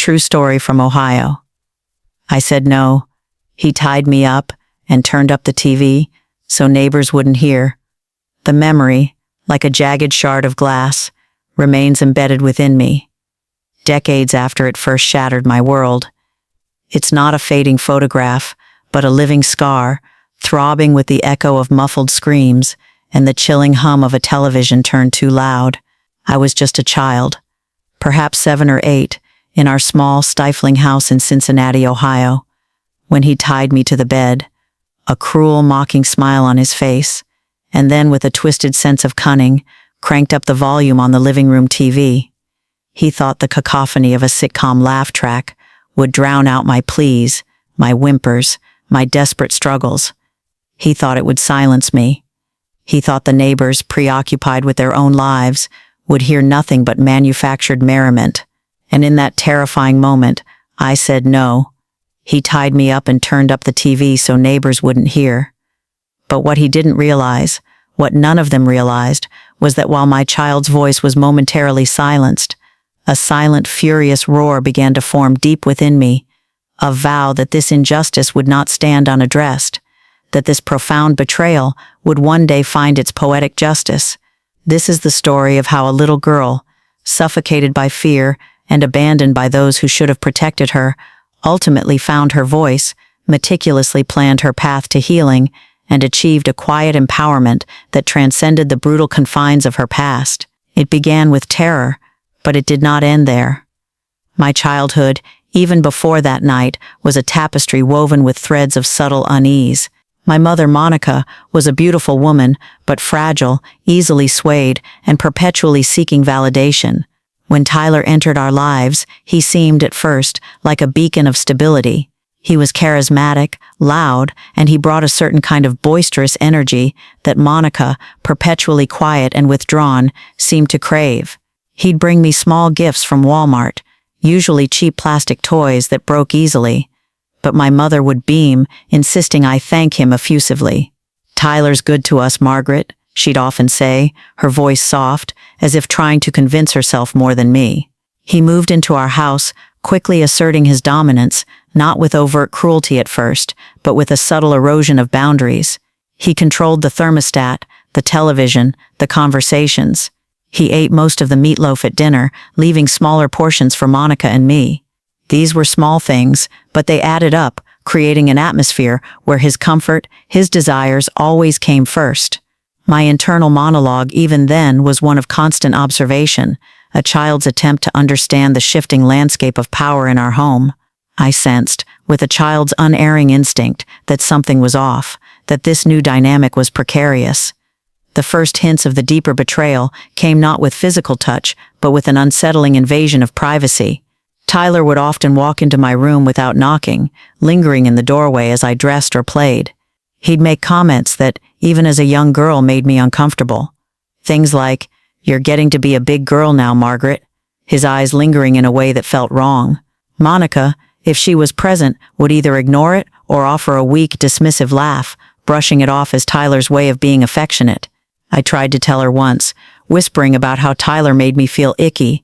true story from Ohio. I said no. He tied me up and turned up the TV so neighbors wouldn't hear. The memory, like a jagged shard of glass, remains embedded within me, decades after it first shattered my world. It's not a fading photograph, but a living scar, throbbing with the echo of muffled screams and the chilling hum of a television turned too loud. I was just a child, perhaps 7 or 8, in our small, stifling house in Cincinnati, Ohio, when he tied me to the bed, a cruel, mocking smile on his face, and then with a twisted sense of cunning, cranked up the volume on the living room TV. He thought the cacophony of a sitcom laugh track would drown out my pleas, my whimpers, my desperate struggles. He thought it would silence me. He thought the neighbors, preoccupied with their own lives, would hear nothing but manufactured merriment. And in that terrifying moment, I said no. He tied me up and turned up the TV so neighbors wouldn't hear. But what he didn't realize, what none of them realized, was that while my child's voice was momentarily silenced, a silent, furious roar began to form deep within me, a vow that this injustice would not stand unaddressed, that this profound betrayal would one day find its poetic justice. This is the story of how a little girl, suffocated by fear and abandoned by those who should have protected her, ultimately found her voice, meticulously planned her path to healing, and achieved a quiet empowerment that transcended the brutal confines of her past. It began with terror, but it did not end there. My childhood, even before that night, was a tapestry woven with threads of subtle unease. My mother, Monica, was a beautiful woman, but fragile, easily swayed, and perpetually seeking validation. When Tyler entered our lives, he seemed, at first, like a beacon of stability. He was charismatic, loud, and he brought a certain kind of boisterous energy that Monica, perpetually quiet and withdrawn, seemed to crave. He'd bring me small gifts from Walmart, usually cheap plastic toys that broke easily. But my mother would beam, insisting I thank him effusively. "Tyler's good to us, Margaret," she'd often say, her voice soft, as if trying to convince herself more than me. He moved into our house, quickly asserting his dominance, not with overt cruelty at first, but with a subtle erosion of boundaries. He controlled the thermostat, the television, the conversations. He ate most of the meatloaf at dinner, leaving smaller portions for Monica and me. These were small things, but they added up, creating an atmosphere where his comfort, his desires always came first. My internal monologue even then was one of constant observation, a child's attempt to understand the shifting landscape of power in our home. I sensed, with a child's unerring instinct, that something was off, that this new dynamic was precarious. The first hints of the deeper betrayal came not with physical touch, but with an unsettling invasion of privacy. Tyler would often walk into my room without knocking, lingering in the doorway as I dressed or played. He'd make comments that, even as a young girl, made me uncomfortable. Things like, "You're getting to be a big girl now, Margaret," his eyes lingering in a way that felt wrong. Monica, if she was present, would either ignore it or offer a weak, dismissive laugh, brushing it off as Tyler's way of being affectionate. I tried to tell her once, whispering about how Tyler made me feel icky,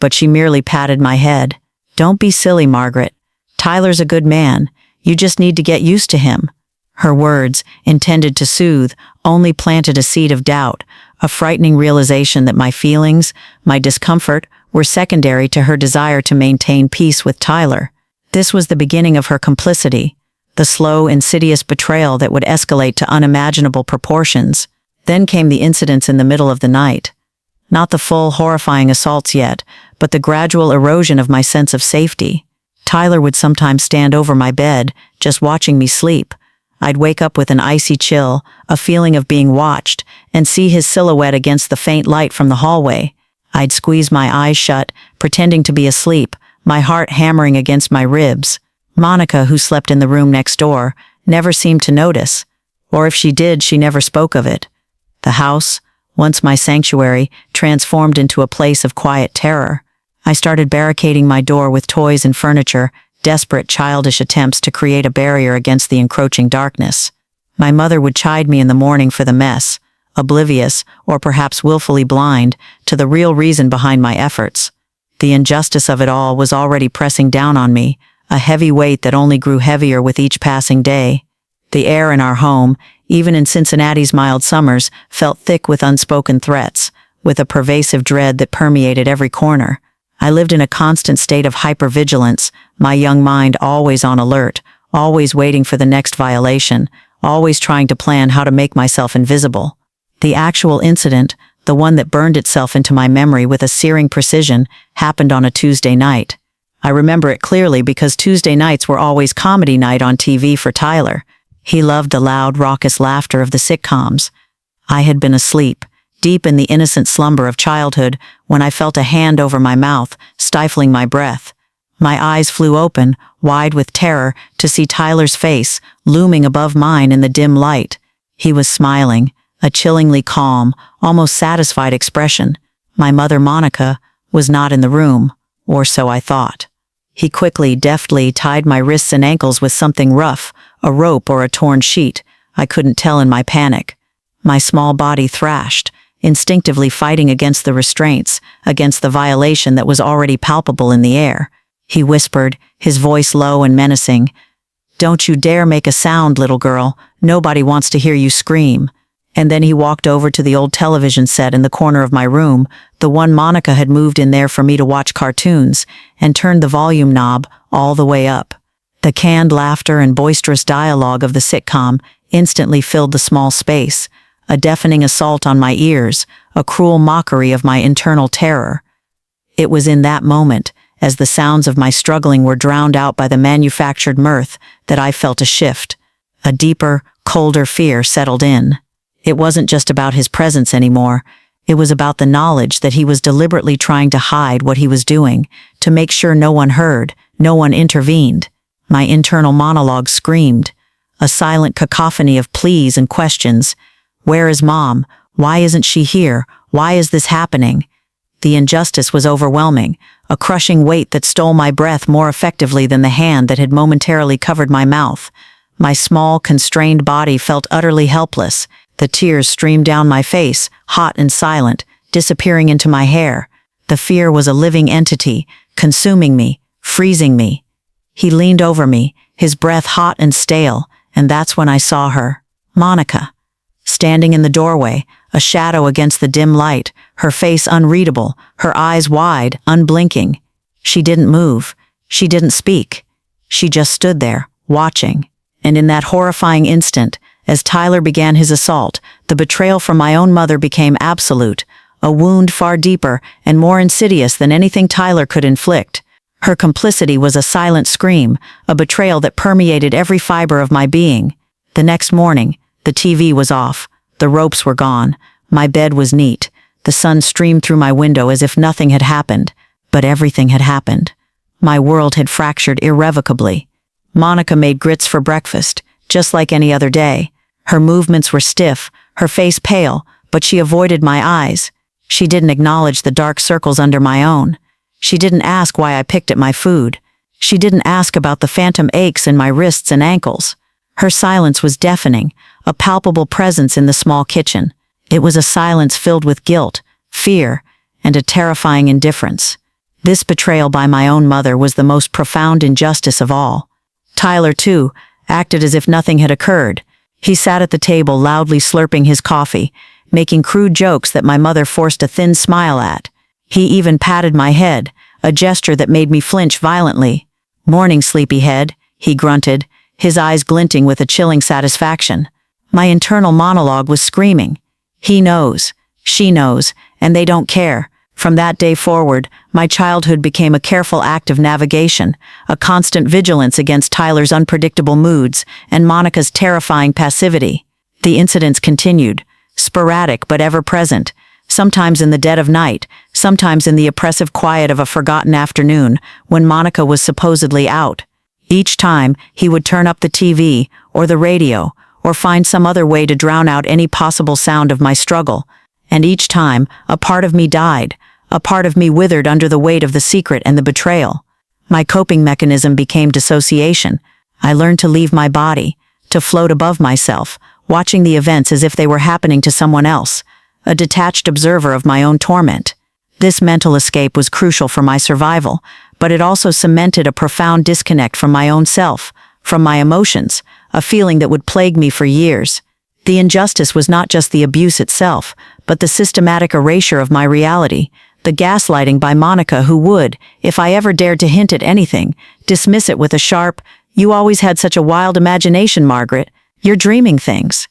but she merely patted my head. "Don't be silly, Margaret. Tyler's a good man. You just need to get used to him." Her words, intended to soothe, only planted a seed of doubt, a frightening realization that my feelings, my discomfort, were secondary to her desire to maintain peace with Tyler. This was the beginning of her complicity, the slow, insidious betrayal that would escalate to unimaginable proportions. Then came the incidents in the middle of the night. Not the full, horrifying assaults yet, but the gradual erosion of my sense of safety. Tyler would sometimes stand over my bed, just watching me sleep. I'd wake up with an icy chill, a feeling of being watched, and see his silhouette against the faint light from the hallway. I'd squeeze my eyes shut, pretending to be asleep, my heart hammering against my ribs. Monica, who slept in the room next door, never seemed to notice. Or if she did, she never spoke of it. The house, once my sanctuary, transformed into a place of quiet terror. I started barricading my door with toys and furniture, desperate childish attempts to create a barrier against the encroaching darkness. My mother would chide me in the morning for the mess, oblivious, or perhaps willfully blind, to the real reason behind my efforts. The injustice of it all was already pressing down on me, a heavy weight that only grew heavier with each passing day. The air in our home, even in Cincinnati's mild summers, felt thick with unspoken threats, with a pervasive dread that permeated every corner. I lived in a constant state of hypervigilance, my young mind always on alert, always waiting for the next violation, always trying to plan how to make myself invisible. The actual incident, the one that burned itself into my memory with a searing precision, happened on a Tuesday night. I remember it clearly because Tuesday nights were always comedy night on TV for Tyler. He loved the loud, raucous laughter of the sitcoms. I had been asleep, deep in the innocent slumber of childhood, when I felt a hand over my mouth, stifling my breath. My eyes flew open, wide with terror, to see Tyler's face, looming above mine in the dim light. He was smiling, a chillingly calm, almost satisfied expression. My mother, Monica, was not in the room, or so I thought. He quickly, deftly tied my wrists and ankles with something rough, a rope or a torn sheet. I couldn't tell in my panic. My small body thrashed, instinctively fighting against the restraints, against the violation that was already palpable in the air. He whispered, his voice low and menacing, "Don't you dare make a sound, little girl. Nobody wants to hear you scream." And then he walked over to the old television set in the corner of my room, the one Monica had moved in there for me to watch cartoons, and turned the volume knob all the way up. The canned laughter and boisterous dialogue of the sitcom instantly filled the small space, a deafening assault on my ears, a cruel mockery of my internal terror. It was in that moment, as the sounds of my struggling were drowned out by the manufactured mirth, that I felt a shift. A deeper, colder fear settled in. It wasn't just about his presence anymore. It was about the knowledge that he was deliberately trying to hide what he was doing, to make sure no one heard, no one intervened. My internal monologue screamed, a silent cacophony of pleas and questions. Where is Mom? Why isn't she here? Why is this happening? The injustice was overwhelming, a crushing weight that stole my breath more effectively than the hand that had momentarily covered my mouth. My small, constrained body felt utterly helpless. The tears streamed down my face, hot and silent, disappearing into my hair. The fear was a living entity, consuming me, freezing me. He leaned over me, his breath hot and stale, and that's when I saw her, Monica. Standing in the doorway, a shadow against the dim light, her face unreadable, her eyes wide, unblinking. She didn't move. She didn't speak. She just stood there, watching. And in that horrifying instant, as Tyler began his assault, the betrayal from my own mother became absolute, a wound far deeper and more insidious than anything Tyler could inflict. Her complicity was a silent scream, a betrayal that permeated every fiber of my being. The next morning, the TV was off, the ropes were gone, my bed was neat, the sun streamed through my window as if nothing had happened, but everything had happened. My world had fractured irrevocably. Monica made grits for breakfast, just like any other day. Her movements were stiff, her face pale, but she avoided my eyes. She didn't acknowledge the dark circles under my own. She didn't ask why I picked at my food. She didn't ask about the phantom aches in my wrists and ankles. Her silence was deafening, a palpable presence in the small kitchen. It was a silence filled with guilt, fear, and a terrifying indifference. This betrayal by my own mother was the most profound injustice of all. Tyler, too, acted as if nothing had occurred. He sat at the table loudly slurping his coffee, making crude jokes that my mother forced a thin smile at. He even patted my head, a gesture that made me flinch violently. "Morning, sleepyhead," he grunted, his eyes glinting with a chilling satisfaction. My internal monologue was screaming. He knows, she knows, and they don't care. From that day forward, my childhood became a careful act of navigation, a constant vigilance against Tyler's unpredictable moods and Monica's terrifying passivity. The incidents continued, sporadic but ever present, sometimes in the dead of night, sometimes in the oppressive quiet of a forgotten afternoon when Monica was supposedly out. Each time, he would turn up the TV or the radio or find some other way to drown out any possible sound of my struggle. And each time, a part of me died, a part of me withered under the weight of the secret and the betrayal. My coping mechanism became dissociation. I learned to leave my body, to float above myself, watching the events as if they were happening to someone else, a detached observer of my own torment. This mental escape was crucial for my survival, but it also cemented a profound disconnect from my own self, from my emotions, a feeling that would plague me for years. The injustice was not just the abuse itself, but the systematic erasure of my reality, the gaslighting by Monica who would, if I ever dared to hint at anything, dismiss it with a sharp, "You always had such a wild imagination, Margaret. You're dreaming things."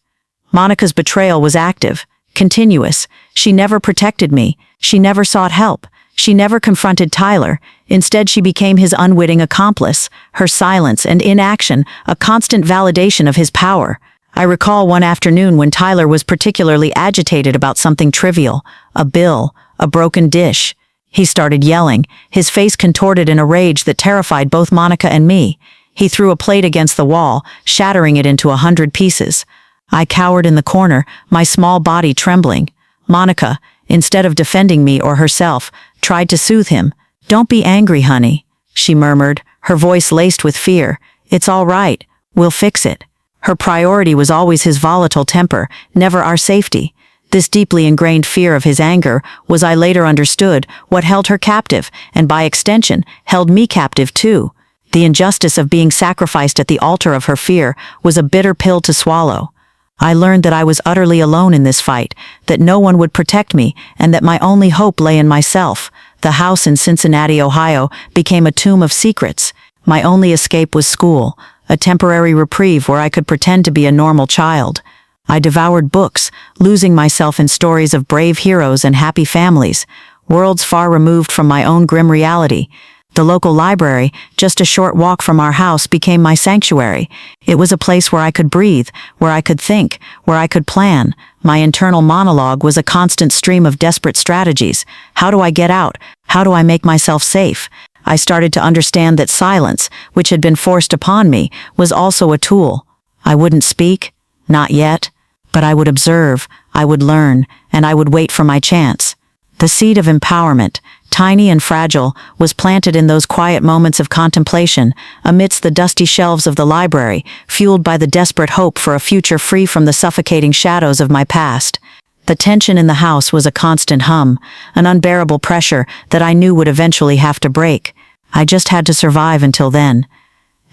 Monica's betrayal was active, continuous. She never protected me. She never sought help. She never confronted Tyler. Instead, she became his unwitting accomplice, her silence and inaction a constant validation of his power. I recall one afternoon when Tyler was particularly agitated about something trivial, a bill, a broken dish. He started yelling, his face contorted in a rage that terrified both Monica and me. He threw a plate against the wall, shattering it into 100 pieces. I cowered in the corner, my small body trembling. Monica, instead of defending me or herself, tried to soothe him. "Don't be angry, honey," she murmured, her voice laced with fear. "It's all right. We'll fix it." Her priority was always his volatile temper, never our safety. This deeply ingrained fear of his anger was, I later understood, what held her captive, and by extension, held me captive too. The injustice of being sacrificed at the altar of her fear was a bitter pill to swallow. I learned that I was utterly alone in this fight, that no one would protect me, and that my only hope lay in myself. The house in Cincinnati, Ohio, became a tomb of secrets. My only escape was school, a temporary reprieve where I could pretend to be a normal child. I devoured books, losing myself in stories of brave heroes and happy families, worlds far removed from my own grim reality. The local library, just a short walk from our house, became my sanctuary. It was a place where I could breathe, where I could think, where I could plan. My internal monologue was a constant stream of desperate strategies. How do I get out? How do I make myself safe? I started to understand that silence, which had been forced upon me, was also a tool. I wouldn't speak, not yet, but I would observe, I would learn, and I would wait for my chance. The seed of empowerment, tiny and fragile, was planted in those quiet moments of contemplation, amidst the dusty shelves of the library, fueled by the desperate hope for a future free from the suffocating shadows of my past. The tension in the house was a constant hum, an unbearable pressure that I knew would eventually have to break. I just had to survive until then.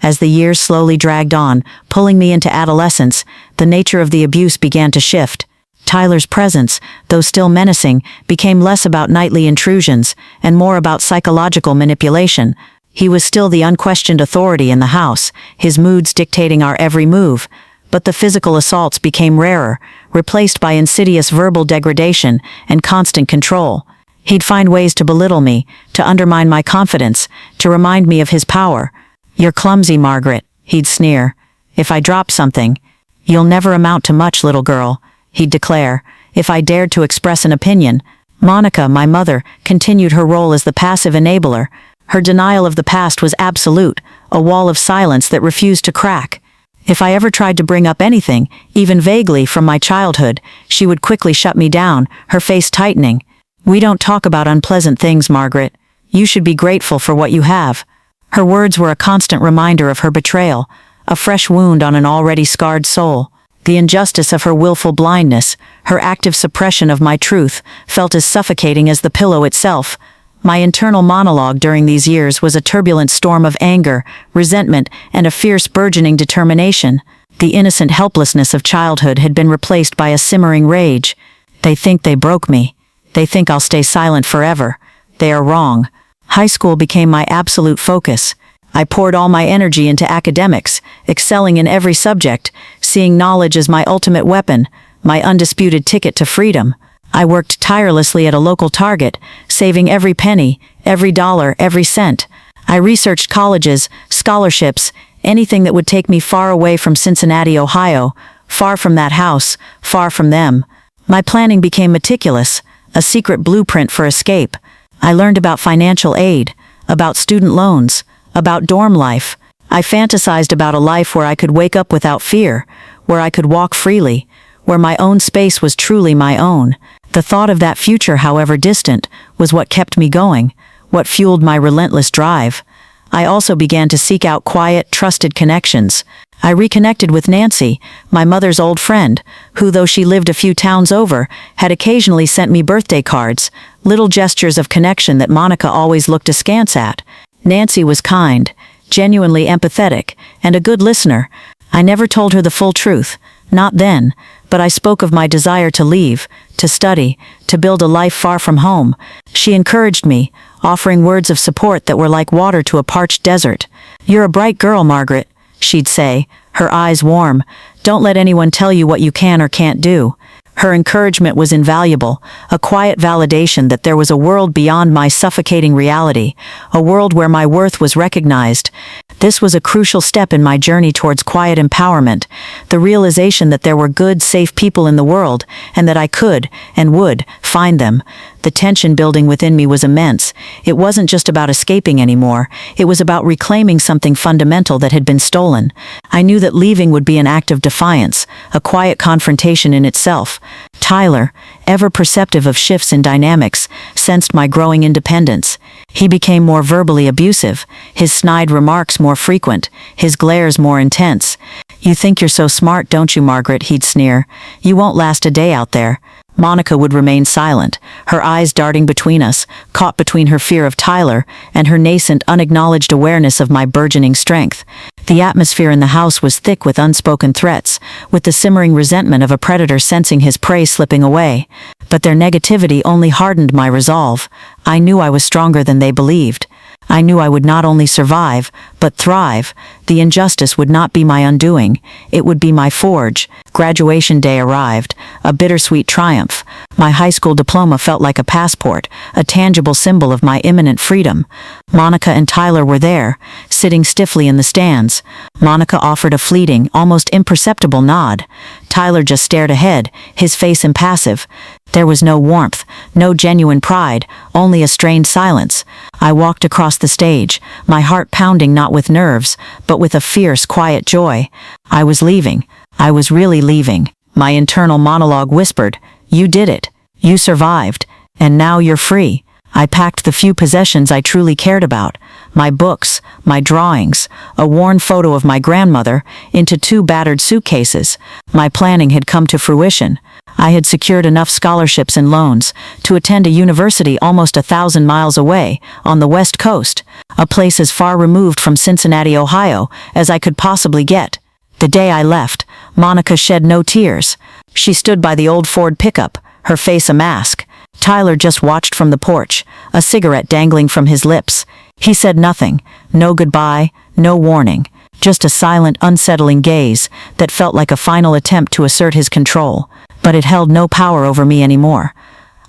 As the years slowly dragged on, pulling me into adolescence, the nature of the abuse began to shift. Tyler's presence, though still menacing, became less about nightly intrusions and more about psychological manipulation. He was still the unquestioned authority in the house, his moods dictating our every move. But the physical assaults became rarer, replaced by insidious verbal degradation and constant control. He'd find ways to belittle me, to undermine my confidence, to remind me of his power. "You're clumsy, Margaret," he'd sneer. "If I drop something, you'll never amount to much, little girl," he'd declare. If I dared to express an opinion, Monica, my mother, continued her role as the passive enabler. Her denial of the past was absolute, a wall of silence that refused to crack. If I ever tried to bring up anything, even vaguely from my childhood, she would quickly shut me down, her face tightening. "We don't talk about unpleasant things, Margaret. You should be grateful for what you have." Her words were a constant reminder of her betrayal, a fresh wound on an already scarred soul. The injustice of her willful blindness, her active suppression of my truth, felt as suffocating as the pillow itself. My internal monologue during these years was a turbulent storm of anger, resentment, and a fierce burgeoning determination. The innocent helplessness of childhood had been replaced by a simmering rage. "They think they broke me. They think I'll stay silent forever. They are wrong." High school became my absolute focus. I poured all my energy into academics, excelling in every subject, seeing knowledge as my ultimate weapon, my undisputed ticket to freedom. I worked tirelessly at a local Target, saving every penny, every dollar, every cent. I researched colleges, scholarships, anything that would take me far away from Cincinnati, Ohio, far from that house, far from them. My planning became meticulous, a secret blueprint for escape. I learned about financial aid, about student loans, about dorm life. I fantasized about a life where I could wake up without fear, where I could walk freely, where my own space was truly my own. The thought of that future, however distant, was what kept me going, what fueled my relentless drive. I also began to seek out quiet, trusted connections. I reconnected with Nancy, my mother's old friend, who, though she lived a few towns over, had occasionally sent me birthday cards, little gestures of connection that Monica always looked askance at. Nancy was kind, genuinely empathetic, and a good listener. I never told her the full truth, not then, but I spoke of my desire to leave, to study, to build a life far from home. She encouraged me, offering words of support that were like water to a parched desert. "You're a bright girl, Margaret," she'd say, her eyes warm. "Don't let anyone tell you what you can or can't do." Her encouragement was invaluable, a quiet validation that there was a world beyond my suffocating reality, a world where my worth was recognized. This was a crucial step in my journey towards quiet empowerment, the realization that there were good, safe people in the world, and that I could, and would, find them. The tension building within me was immense. It wasn't just about escaping anymore, it was about reclaiming something fundamental that had been stolen. I knew that leaving would be an act of defiance, a quiet confrontation in itself. Tyler, ever perceptive of shifts in dynamics, sensed my growing independence. He became more verbally abusive, his snide remarks more frequent, his glares more intense. "You think you're so smart, don't you, Margaret?" he'd sneer. "You won't last a day out there." Monica would remain silent, her eyes darting between us, caught between her fear of Tyler and her nascent, unacknowledged awareness of my burgeoning strength. The atmosphere in the house was thick with unspoken threats, with the simmering resentment of a predator sensing his prey slipping away. But their negativity only hardened my resolve. I knew I was stronger than they believed. I knew I would not only survive, but thrive. The injustice would not be my undoing, it would be my forge. Graduation day arrived, a bittersweet triumph. My high school diploma felt like a passport, a tangible symbol of my imminent freedom. Monica and Tyler were there, sitting stiffly in the stands. Monica offered a fleeting, almost imperceptible nod. Tyler just stared ahead, his face impassive. There was no warmth, no genuine pride, only a strained silence. I walked across the stage, my heart pounding not with nerves, but with a fierce, quiet joy. I was leaving. I was really leaving. My internal monologue whispered, "You did it. You survived. And now you're free." I packed the few possessions I truly cared about, my books, my drawings, a worn photo of my grandmother, into 2 battered suitcases. My planning had come to fruition. I had secured enough scholarships and loans to attend a university almost 1,000 miles away, on the West Coast, a place as far removed from Cincinnati, Ohio, as I could possibly get. The day I left, Monica shed no tears. She stood by the old Ford pickup, her face a mask. Tyler just watched from the porch, a cigarette dangling from his lips. He said nothing, no goodbye, no warning, just a silent, unsettling gaze that felt like a final attempt to assert his control. But it held no power over me anymore.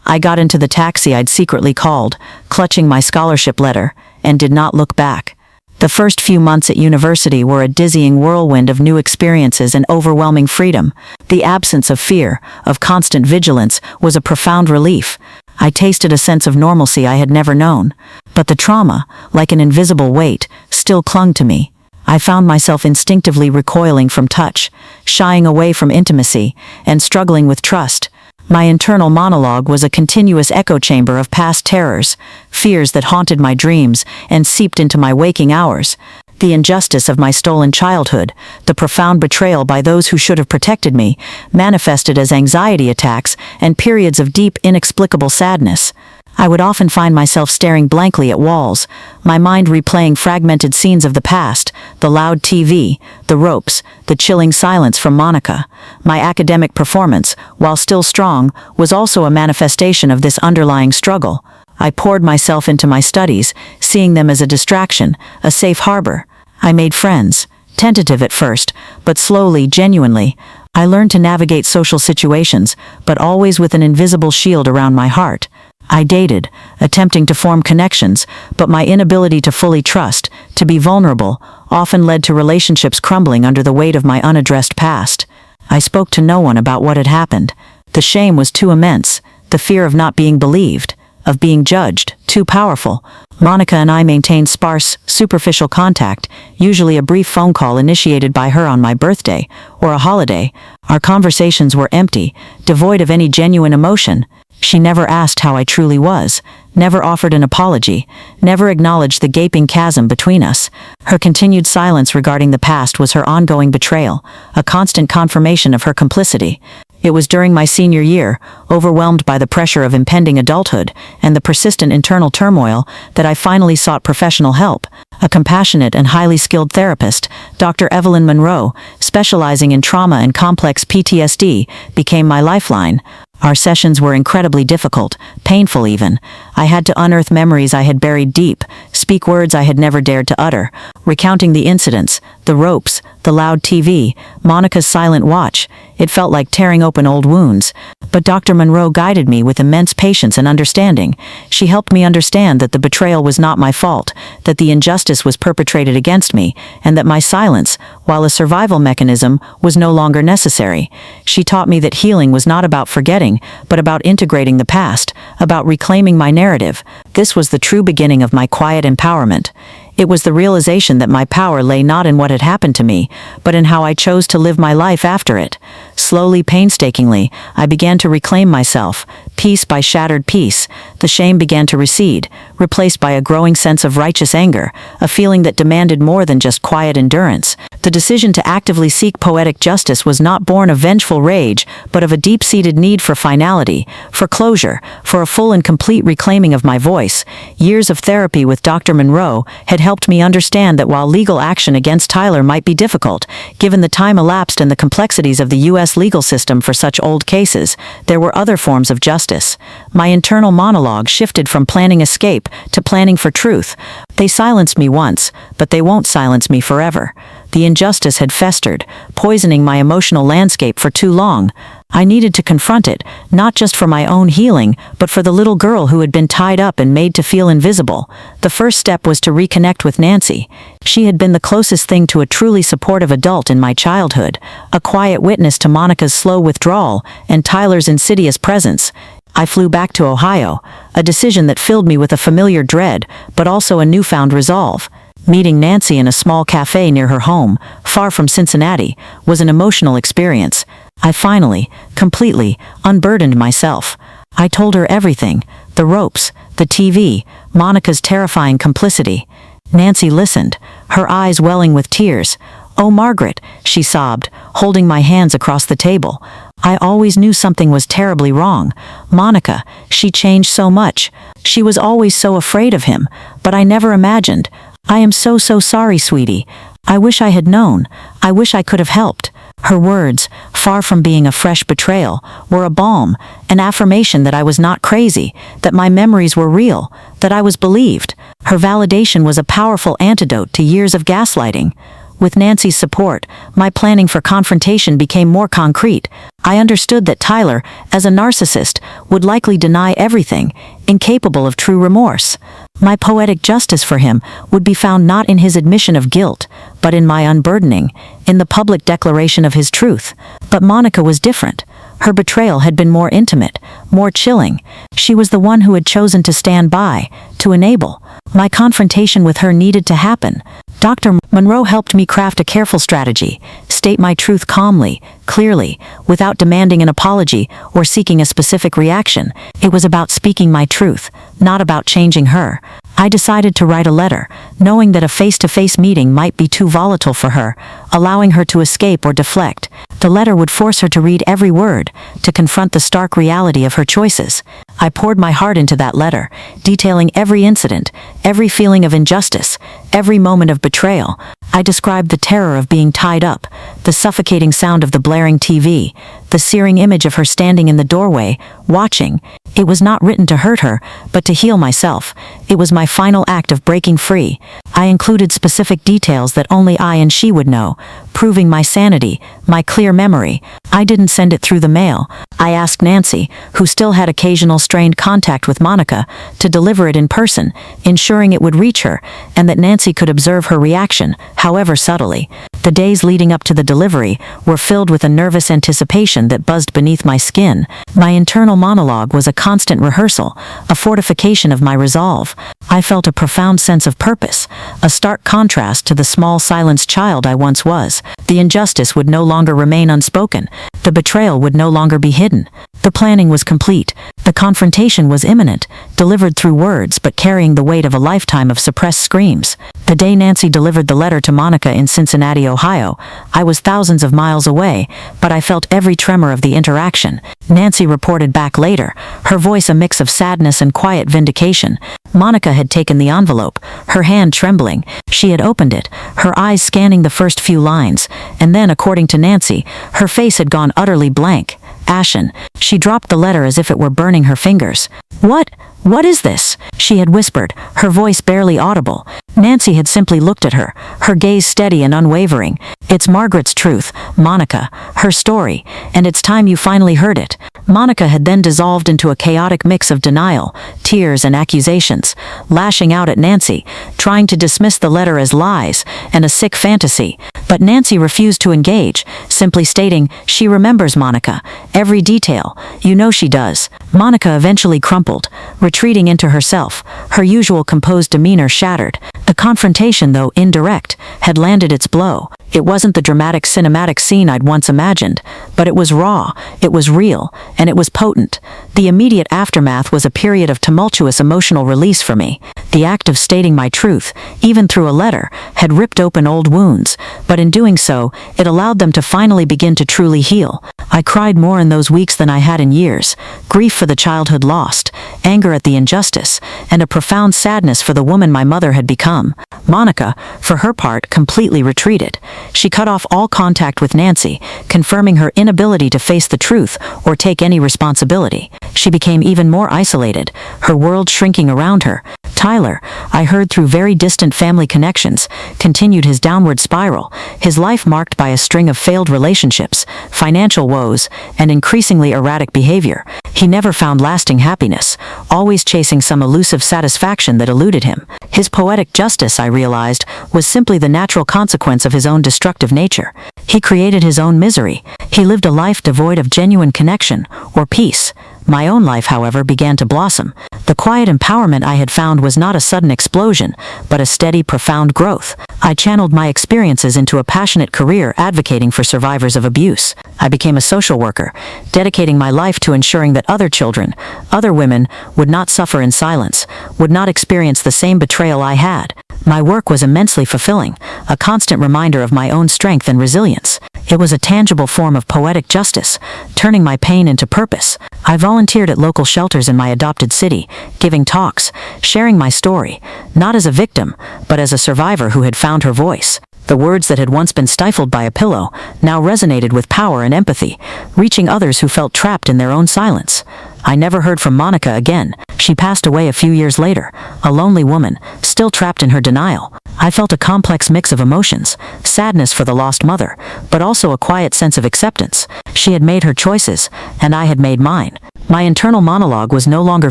I got into the taxi I'd secretly called, clutching my scholarship letter, and did not look back. The first few months at university were a dizzying whirlwind of new experiences and overwhelming freedom. The absence of fear, of constant vigilance, was a profound relief. I tasted a sense of normalcy I had never known. But the trauma, like an invisible weight, still clung to me. I found myself instinctively recoiling from touch, shying away from intimacy, and struggling with trust. My internal monologue was a continuous echo chamber of past terrors, fears that haunted my dreams and seeped into my waking hours. The injustice of my stolen childhood, the profound betrayal by those who should have protected me, manifested as anxiety attacks and periods of deep, inexplicable sadness. I would often find myself staring blankly at walls, my mind replaying fragmented scenes of the past, the loud TV, the ropes, the chilling silence from Monica. My academic performance, while still strong, was also a manifestation of this underlying struggle. I poured myself into my studies, seeing them as a distraction, a safe harbor. I made friends, tentative at first, but slowly, genuinely. I learned to navigate social situations, but always with an invisible shield around my heart. I dated, attempting to form connections, but my inability to fully trust, to be vulnerable, often led to relationships crumbling under the weight of my unaddressed past. I spoke to no one about what had happened. The shame was too immense, the fear of not being believed, of being judged, too powerful. Monica and I maintained sparse, superficial contact, usually a brief phone call initiated by her on my birthday, or a holiday. Our conversations were empty, devoid of any genuine emotion. She never asked how I truly was, never offered an apology, never acknowledged the gaping chasm between us. Her continued silence regarding the past was her ongoing betrayal, a constant confirmation of her complicity. It was during my senior year, overwhelmed by the pressure of impending adulthood and the persistent internal turmoil, that I finally sought professional help. A compassionate and highly skilled therapist, Dr. Evelyn Monroe, specializing in trauma and complex PTSD, became my lifeline. Our sessions were incredibly difficult, painful even. I had to unearth memories I had buried deep, speak words I had never dared to utter, recounting the incidents, the ropes, the loud TV, Monica's silent watch. It felt like tearing open old wounds. But Dr. Monroe guided me with immense patience and understanding. She helped me understand that the betrayal was not my fault, that the injustice was perpetrated against me, and that my silence, while a survival mechanism, was no longer necessary. She taught me that healing was not about forgetting, but about integrating the past, about reclaiming my narrative. This was the true beginning of my quiet empowerment. It was the realization that my power lay not in what had happened to me, but in how I chose to live my life after it. Slowly, painstakingly, I began to reclaim myself, piece by shattered piece. The shame began to recede, replaced by a growing sense of righteous anger, a feeling that demanded more than just quiet endurance. The decision to actively seek poetic justice was not born of vengeful rage, but of a deep-seated need for finality, for closure, for a full and complete reclaiming of my voice. Years of therapy with Dr. Monroe had helped me understand that while legal action against Tyler might be difficult, given the time elapsed and the complexities of the U.S. legal system for such old cases, there were other forms of justice. My internal monologue shifted from planning escape to planning for truth. They silenced me once, but they won't silence me forever. The injustice had festered, poisoning my emotional landscape for too long. I needed to confront it, not just for my own healing, but for the little girl who had been tied up and made to feel invisible. The first step was to reconnect with Nancy. She had been the closest thing to a truly supportive adult in my childhood, a quiet witness to Monica's slow withdrawal and Tyler's insidious presence. I flew back to Ohio, a decision that filled me with a familiar dread, but also a newfound resolve. Meeting Nancy in a small cafe near her home, far from Cincinnati, was an emotional experience. I finally, completely, unburdened myself. I told her everything, the ropes, the TV, Monica's terrifying complicity. Nancy listened, her eyes welling with tears. "Oh, Margaret," she sobbed, holding my hands across the table. "I always knew something was terribly wrong. Monica, she changed so much. She was always so afraid of him, but I never imagined. I am so sorry, sweetie. I wish I had known. I wish I could have helped." Her words, far from being a fresh betrayal, were a balm, an affirmation that I was not crazy, that my memories were real, that I was believed. Her validation was a powerful antidote to years of gaslighting. With Nancy's support, my planning for confrontation became more concrete. I understood that Tyler, as a narcissist, would likely deny everything, incapable of true remorse. My poetic justice for him would be found not in his admission of guilt, but in my unburdening, in the public declaration of his truth. But Monica was different. Her betrayal had been more intimate, more chilling. She was the one who had chosen to stand by, to enable. My confrontation with her needed to happen. Dr. Monroe helped me craft a careful strategy, state my truth calmly, clearly, without demanding an apology or seeking a specific reaction. It was about speaking my truth, not about changing her. I decided to write a letter, knowing that a face-to-face meeting might be too volatile for her, allowing her to escape or deflect. The letter would force her to read every word, to confront the stark reality of her choices. I poured my heart into that letter, detailing every incident, every feeling of injustice, every moment of betrayal. I described the terror of being tied up, the suffocating sound of the blaring TV, the searing image of her standing in the doorway, watching. It was not written to hurt her, but to heal myself. It was my final act of breaking free. I included specific details that only I and she would know, proving my sanity, my clear memory. I didn't send it through the mail. I asked Nancy, who still had occasional strained contact with Monica, to deliver it in person, ensuring it would reach her, and that Nancy could observe her reaction, however subtly. The days leading up to the delivery were filled with a nervous anticipation that buzzed beneath my skin. My internal monologue was a constant rehearsal, a fortification of my resolve. I felt a profound sense of purpose, a stark contrast to the small silenced child I once was. The injustice would no longer remain unspoken. The betrayal would no longer be hidden. The planning was complete. The confrontation was imminent, delivered through words but carrying the weight of a lifetime of suppressed screams. The day Nancy delivered the letter to Monica in Cincinnati, Ohio, I was thousands of miles away, but I felt every tremor of the interaction. Nancy reported back later, her voice a mix of sadness and quiet vindication. Monica had taken the envelope, her hand trembling. She had opened it, her eyes scanning the first few lines, and then, according to Nancy, her face had gone utterly blank, ashen. She dropped the letter as if it were burning her fingers. What is this?" she had whispered, her voice barely audible. Nancy had simply looked at her, her gaze steady and unwavering. "It's Margaret's truth, Monica, her story, and it's time you finally heard it." Monica had then dissolved into a chaotic mix of denial, tears, and accusations, lashing out at Nancy, trying to dismiss the letter as lies and a sick fantasy. But Nancy refused to engage, simply stating, "She remembers, Monica, every detail. You know she does." Monica eventually crumpled, retreating into herself, her usual composed demeanor shattered. The confrontation, though indirect, had landed its blow. It wasn't the dramatic cinematic scene I'd once imagined, but it was raw, it was real, and it was potent. The immediate aftermath was a period of tumultuous emotional release for me. The act of stating my truth, even through a letter, had ripped open old wounds, but in doing so, it allowed them to finally begin to truly heal. I cried more in those weeks than I had in years. Grief for the childhood lost, anger at the injustice, and a profound sadness for the woman my mother had become. Monica, for her part, completely retreated. She cut off all contact with Nancy, confirming her inability to face the truth or take any responsibility. She became even more isolated, her world shrinking around her. Tyler, I heard through very distant family connections, continued his downward spiral, his life marked by a string of failed relationships, financial woes, and increasingly erratic behavior. He never found lasting happiness, always chasing some elusive satisfaction that eluded him. His poetic justice, I realized, was simply the natural consequence of his own destructive nature. He created his own misery. He lived a life devoid of genuine connection or peace. My own life, however, began to blossom. The quiet empowerment I had found was not a sudden explosion, but a steady, profound growth. I channeled my experiences into a passionate career advocating for survivors of abuse. I became a social worker, dedicating my life to ensuring that other children, other women, would not suffer in silence, would not experience the same betrayal I had. My work was immensely fulfilling, a constant reminder of my own strength and resilience. It was a tangible form of poetic justice, turning my pain into purpose. I volunteered at local shelters in my adopted city, giving talks, sharing my story, not as a victim, but as a survivor who had found her voice. The words that had once been stifled by a pillow now resonated with power and empathy, reaching others who felt trapped in their own silence. I never heard from Monica again. She passed away a few years later, a lonely woman, still trapped in her denial. I felt a complex mix of emotions, sadness for the lost mother, but also a quiet sense of acceptance. She had made her choices, and I had made mine. My internal monologue was no longer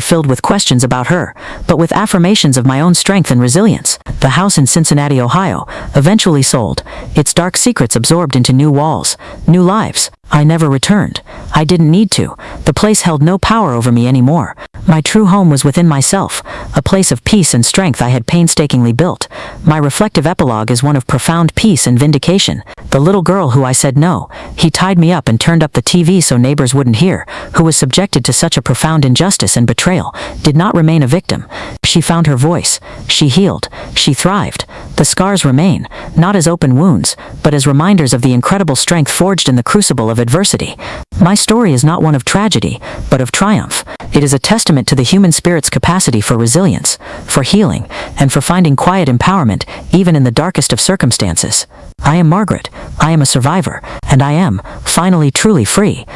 filled with questions about her, but with affirmations of my own strength and resilience. The house in Cincinnati, Ohio, eventually sold, its dark secrets absorbed into new walls, new lives. I never returned. I didn't need to. The place held no power over me anymore. My true home was within myself, a place of peace and strength I had painstakingly built. My reflective epilogue is one of profound peace and vindication. The little girl who I said no, he tied me up and turned up the TV so neighbors wouldn't hear, who was subjected to such a profound injustice and betrayal, did not remain a victim. She found her voice. She healed. She thrived. The scars remain, not as open wounds, but as reminders of the incredible strength forged in the crucible of adversity. My story is not one of tragedy, but of triumph. It is a testament to the human spirit's capacity for resilience, for healing, and for finding quiet empowerment, even in the darkest of circumstances. I am Margaret. I am a survivor, and I am, finally, truly free.